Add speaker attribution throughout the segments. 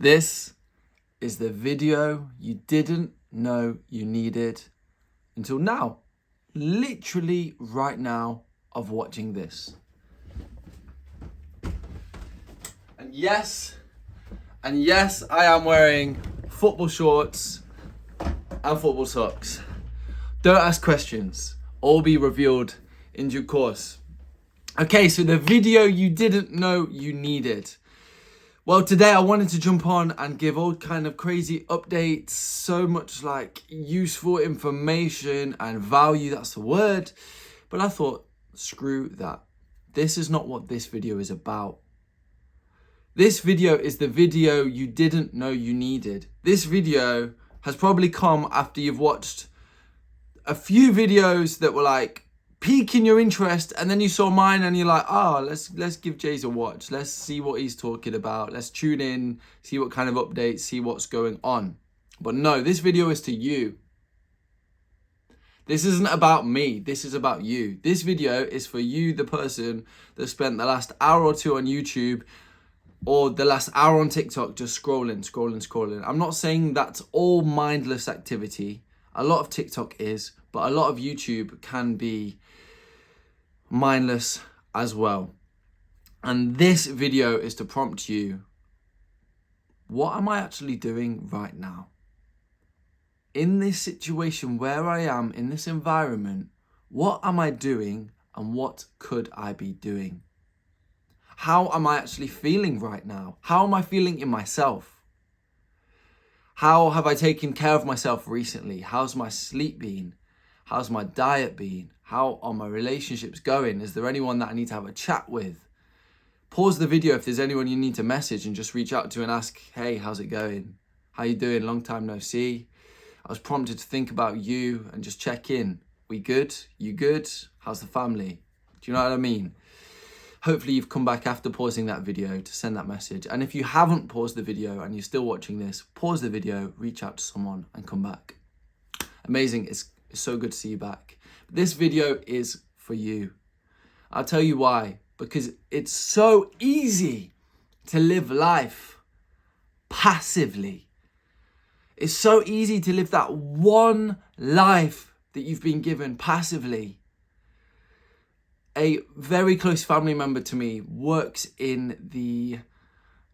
Speaker 1: This is the video you didn't know you needed until now. Literally right now of watching this. And yes, I am wearing football shorts and football socks. Don't ask questions. All be revealed in due course. Okay, so the video you didn't know you needed. Well, today I wanted to jump on and give all kind of crazy updates, so much like useful information and value, that's the word. But I thought, screw that. This is not what this video is about. This video is the video you didn't know you needed. This video has probably come after you've watched a few videos that were like piquing your interest, and then you saw mine and you're like, let's give Jays a watch. Let's see what he's talking about. Let's tune in, see what kind of updates, see what's going on. But no, this video is to you. This isn't about me. This is about you. This video is for you, the person that spent the last hour or two on YouTube or the last hour on TikTok just scrolling. I'm not saying that's all mindless activity. A lot of TikTok is, but a lot of YouTube can be mindless as well. And this video is to prompt you, what am I actually doing right now? In this situation where I am, in this environment, what am I doing and what could I be doing? How am I actually feeling right now? How am I feeling in myself? How have I taken care of myself recently? How's my sleep been? How's my diet been? How are my relationships going? Is there anyone that I need to have a chat with? Pause the video if there's anyone you need to message and just reach out to and ask, hey, how's it going? How you doing? Long time no see. I was prompted to think about you and just check in. We good? You good? How's the family? Do you know what I mean? Hopefully you've come back after pausing that video to send that message. And if you haven't paused the video and you're still watching this, pause the video, reach out to someone and come back. Amazing. It's so good to see you back. This video is for you. I'll tell you why. Because it's so easy to live life passively. It's so easy to live that one life that you've been given passively. A very close family member to me works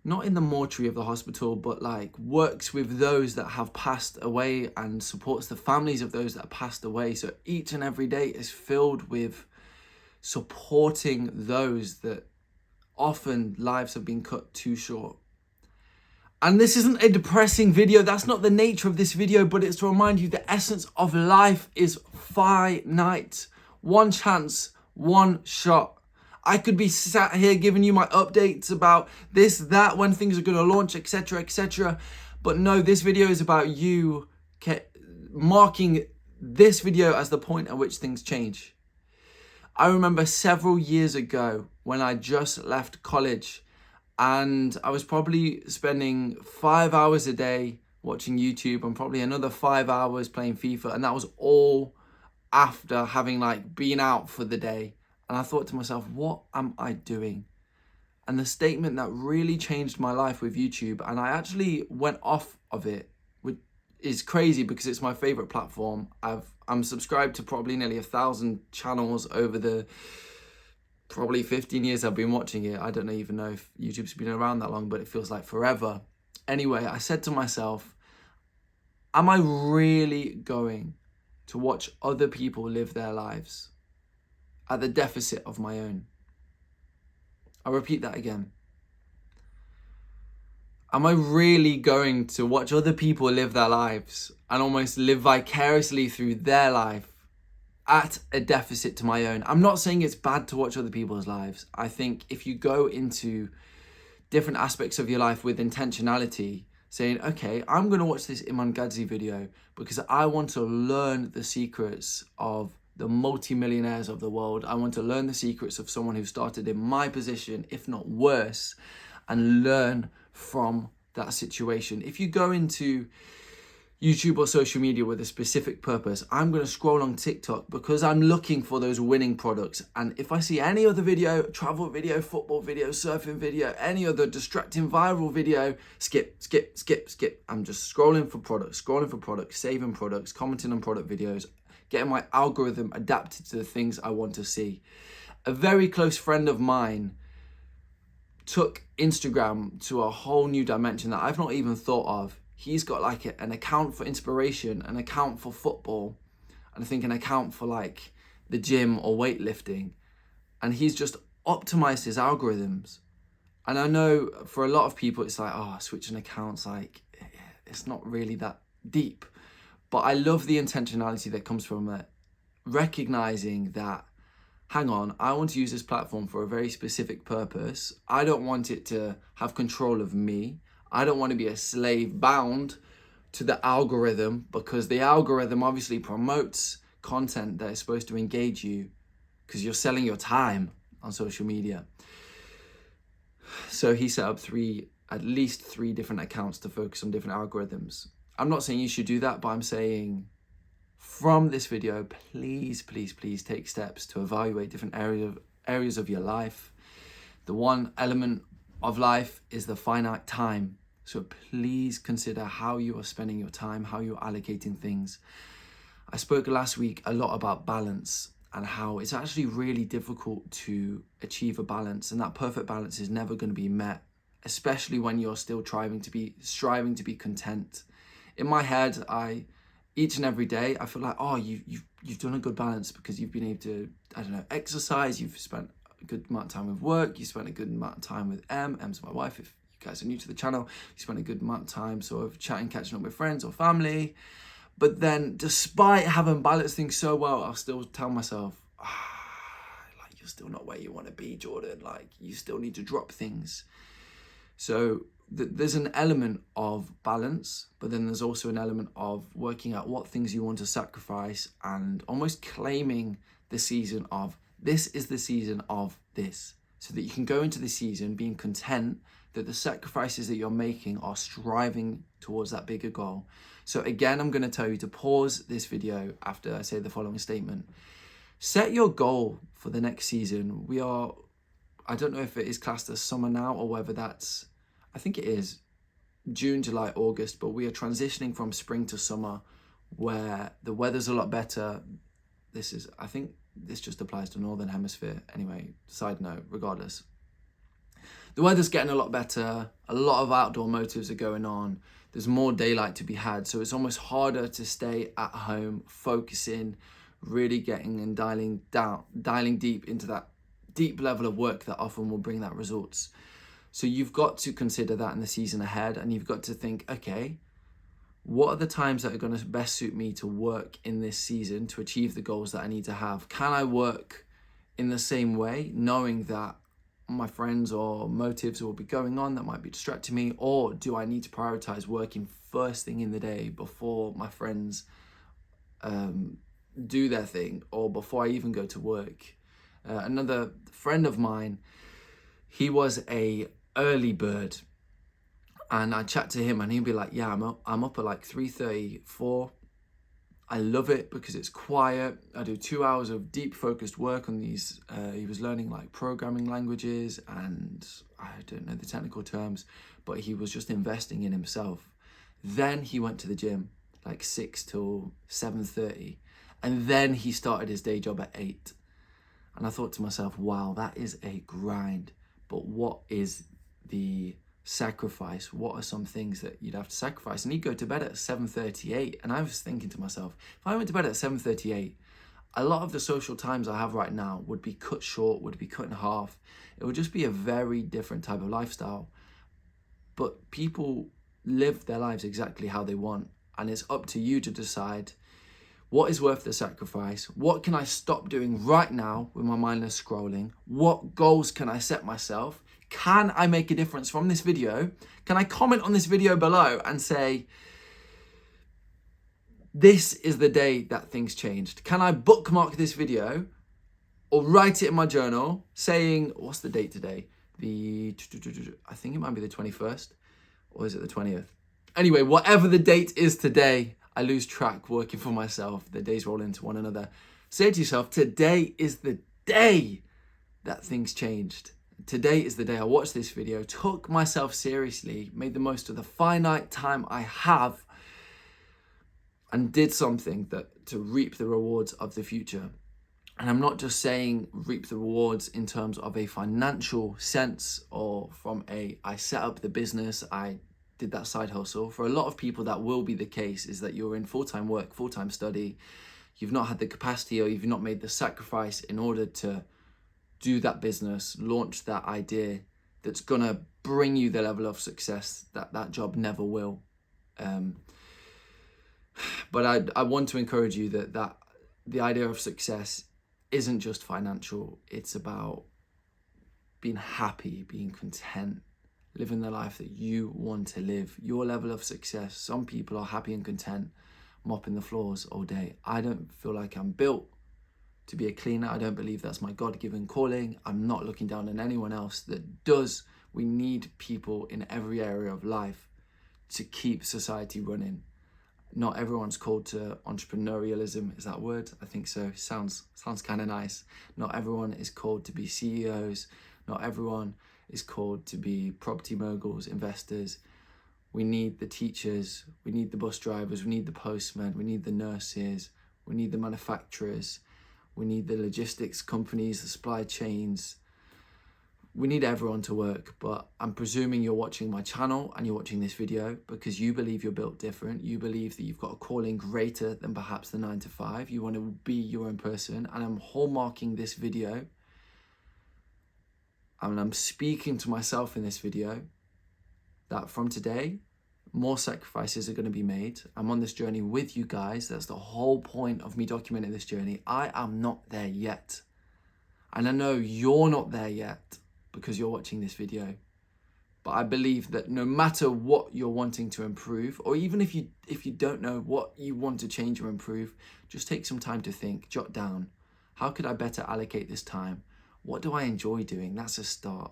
Speaker 1: not in the mortuary of the hospital, but like works with those that have passed away and supports the families of those that have passed away. So each and every day is filled with supporting those that often lives have been cut too short. And this isn't a depressing video. That's not the nature of this video, but it's to remind you the essence of life is finite. One chance, one shot. I could be sat here giving you my updates about this, that, when things are going to launch, etc., etc. But no, this video is about you marking this video as the point at which things change. I remember several years ago when I just left college and I was probably spending 5 hours a day watching YouTube and probably another 5 hours playing FIFA. And that was all after having been out for the day. And I thought to myself, what am I doing? And the statement that really changed my life with YouTube, and I actually went off of it, which is crazy because it's my favorite platform. I'm subscribed to probably nearly 1,000 channels over the probably 15 years I've been watching it. I don't even know if YouTube's been around that long, but it feels like forever. Anyway, I said to myself, am I really going to watch other people live their lives at the deficit of my own? I'll repeat that again. Am I really going to watch other people live their lives and almost live vicariously through their life at a deficit to my own? I'm not saying it's bad to watch other people's lives. I think if you go into different aspects of your life with intentionality, saying, okay, I'm going to watch this Iman Gadzhi video because I want to learn the secrets of the multi-millionaires of the world. I want to learn the secrets of someone who started in my position, if not worse, and learn from that situation. If you go into YouTube or social media with a specific purpose. I'm going to scroll on TikTok because I'm looking for those winning products. And if I see any other video, travel video, football video, surfing video, any other distracting viral video, skip. I'm just scrolling for products, saving products, commenting on product videos, getting my algorithm adapted to the things I want to see. A very close friend of mine took Instagram to a whole new dimension that I've not even thought of. He's got like an account for inspiration, an account for football, and I think an account for like the gym or weightlifting. And he's just optimized his algorithms. And I know for a lot of people, it's like, oh, switching accounts, like it's not really that deep. But I love the intentionality that comes from it. Recognizing that, hang on, I want to use this platform for a very specific purpose. I don't want it to have control of me. I don't want to be a slave bound to the algorithm, because the algorithm obviously promotes content that is supposed to engage you because you're selling your time on social media. So he set up at least three different accounts to focus on different algorithms. I'm not saying you should do that, but I'm saying from this video, please take steps to evaluate different areas of your life. The one element of life is the finite time. So please consider how you are spending your time, how you're allocating things. I spoke last week a lot about balance and how it's actually really difficult to achieve a balance, and that perfect balance is never going to be met, especially when you're still striving to be content. In my head, each and every day, I feel like, oh, you've done a good balance because you've been able to, I don't know, exercise, you've spent a good amount of time with work, you spent a good amount of time with Em's my wife. If you guys are new to the channel, you spend a good amount of time sort of chatting, catching up with friends or family. But then despite having balanced things so well, I'll still tell myself, like, you're still not where you want to be, Jordan. Like, you still need to drop things. So there's an element of balance, but then there's also an element of working out what things you want to sacrifice and almost claiming the season of, this is the season of this, so that you can go into the season being content that the sacrifices that you're making are striving towards that bigger goal. So again, I'm going to tell you to pause this video after I say the following statement. Set your goal for the next season. I don't know if it is classed as summer now or whether that's, I think it is June, July, August, but we are transitioning from spring to summer where the weather's a lot better. I think this just applies to Northern Hemisphere. Anyway, side note, regardless. The weather's getting a lot better. A lot of outdoor motives are going on. There's more daylight to be had. So it's almost harder to stay at home, focusing, really getting and dialing deep into that deep level of work that often will bring that results. So you've got to consider that in the season ahead, and you've got to think, okay, what are the times that are going to best suit me to work in this season to achieve the goals that I need to have? Can I work in the same way, knowing that my friends or motives will be going on that might be distracting me? Or do I need to prioritize working first thing in the day before my friends do their thing, or before I even go to work? Another friend of mine, he was a early bird, and I chat to him and he'd be like, yeah, I'm up at like 3:30, 4. I love it because it's quiet. I do 2 hours of deep focused work on these. He was learning like programming languages, and I don't know the technical terms, but he was just investing in himself. Then he went to the gym like 6 till 7:30, and then he started his day job at 8. And I thought to myself, wow, that is a grind. But what is the sacrifice? What are some things that you'd have to sacrifice? And he'd go to bed at 7:38, and I was thinking to myself, if I went to bed at 7:38, a lot of the social times I have right now would be cut short, would be cut in half. It would just be a very different type of lifestyle. But people live their lives exactly how they want, and it's up to you to decide what is worth the sacrifice. What can I stop doing right now with my mindless scrolling? What goals can I set myself? Can I make a difference from this video? Can I comment on this video below and say, this is the day that things changed? Can I bookmark this video or write it in my journal saying, what's the date today? I think it might be the 21st, or is it the 20th? Anyway, whatever the date is today, I lose track working for myself. The days roll into one another. Say to yourself, today is the day that things changed. Today is the day I watched this video, took myself seriously, made the most of the finite time I have, and did something that to reap the rewards of the future. And I'm not just saying reap the rewards in terms of a financial sense or from I set up the business, I did that side hustle. For a lot of people, that will be the case, is that you're in full-time work, full-time study. You've not had the capacity or you've not made the sacrifice in order to do that business, launch that idea that's going to bring you the level of success that job never will. But I want to encourage you that the idea of success isn't just financial. It's about being happy, being content, living the life that you want to live, your level of success. Some people are happy and content mopping the floors all day. I don't feel like I'm built to be a cleaner. I don't believe that's my God-given calling. I'm not looking down on anyone else that does. We need people in every area of life to keep society running. Not everyone's called to entrepreneurialism. Is that a word? I think so. Sounds kind of nice. Not everyone is called to be CEOs. Not everyone is called to be property moguls, investors. We need the teachers. We need the bus drivers. We need the postmen. We need the nurses. We need the manufacturers. We need the logistics companies, the supply chains. We need everyone to work, but I'm presuming you're watching my channel and you're watching this video because you believe you're built different. You believe that you've got a calling greater than perhaps the 9 to 5. You want to be your own person, and I'm hallmarking this video. And I'm speaking to myself in this video that from today, more sacrifices are going to be made. I'm on this journey with you guys. That's the whole point of me documenting this journey. I am not there yet. And I know you're not there yet because you're watching this video. But I believe that no matter what you're wanting to improve, or even if you don't know what you want to change or improve, just take some time to think, jot down, how could I better allocate this time? What do I enjoy doing? That's a start.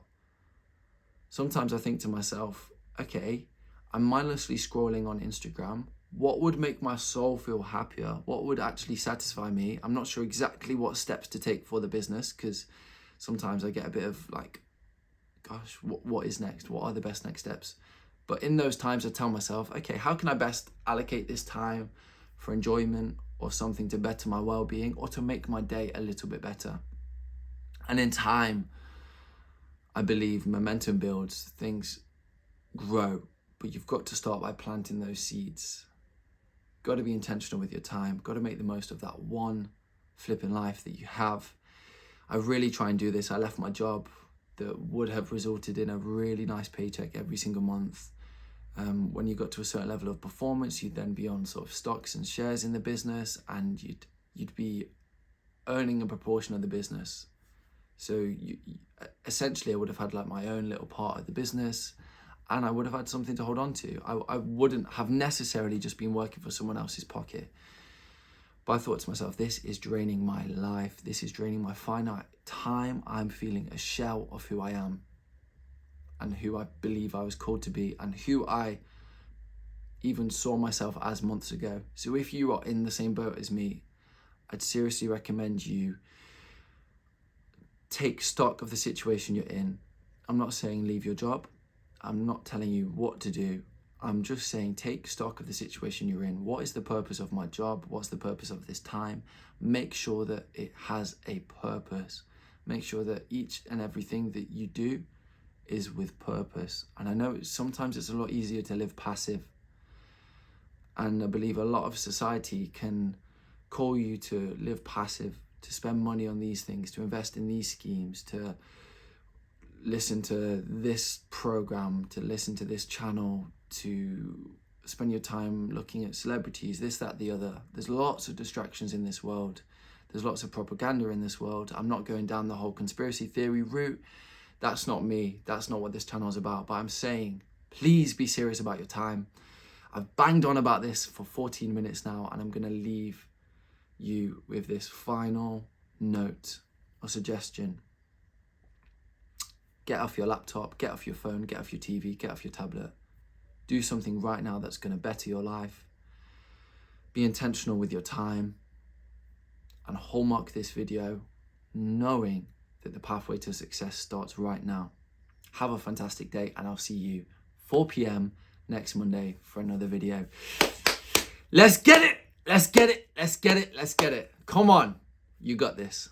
Speaker 1: Sometimes I think to myself, okay, I'm mindlessly scrolling on Instagram. What would make my soul feel happier? What would actually satisfy me? I'm not sure exactly what steps to take for the business because sometimes I get a bit of like, gosh, what is next? What are the best next steps? But in those times I tell myself, okay, how can I best allocate this time for enjoyment or something to better my well-being or to make my day a little bit better? And in time, I believe momentum builds, things grow, but you've got to start by planting those seeds. Got to be intentional with your time, got to make the most of that one flipping life that you have. I really try and do this. I left my job that would have resulted in a really nice paycheck every single month. When you got to a certain level of performance, you'd then be on sort of stocks and shares in the business, and you'd be earning a proportion of the business. So essentially I would have had like my own little part of the business, and I would have had something to hold on to. I wouldn't have necessarily just been working for someone else's pocket. But I thought to myself, this is draining my life. This is draining my finite time. I'm feeling a shell of who I am and who I believe I was called to be and who I even saw myself as months ago. So if you are in the same boat as me, I'd seriously recommend you take stock of the situation you're in. I'm not saying leave your job. I'm not telling you what to do. I'm just saying take stock of the situation you're in. What is the purpose of my job? What's the purpose of this time? Make sure that it has a purpose. Make sure that each and everything that you do is with purpose. And I know sometimes it's a lot easier to live passive. And I believe a lot of society can call you to live passive, to spend money on these things, to invest in these schemes, to listen to this program, to listen to this channel, to spend your time looking at celebrities, this, that, the other. There's lots of distractions in this world. There's lots of propaganda in this world. I'm not going down the whole conspiracy theory route. That's not me. That's not what this channel is about. But I'm saying, please be serious about your time. I've banged on about this for 14 minutes now, and I'm going to leave you with this final note or suggestion. Get off your laptop, get off your phone, get off your TV, get off your tablet. Do something right now that's going to better your life. Be intentional with your time. And hallmark this video knowing that the pathway to success starts right now. Have a fantastic day, and I'll see you 4 p.m. next Monday for another video. Let's get it. Let's get it. Let's get it. Let's get it. Come on. You got this.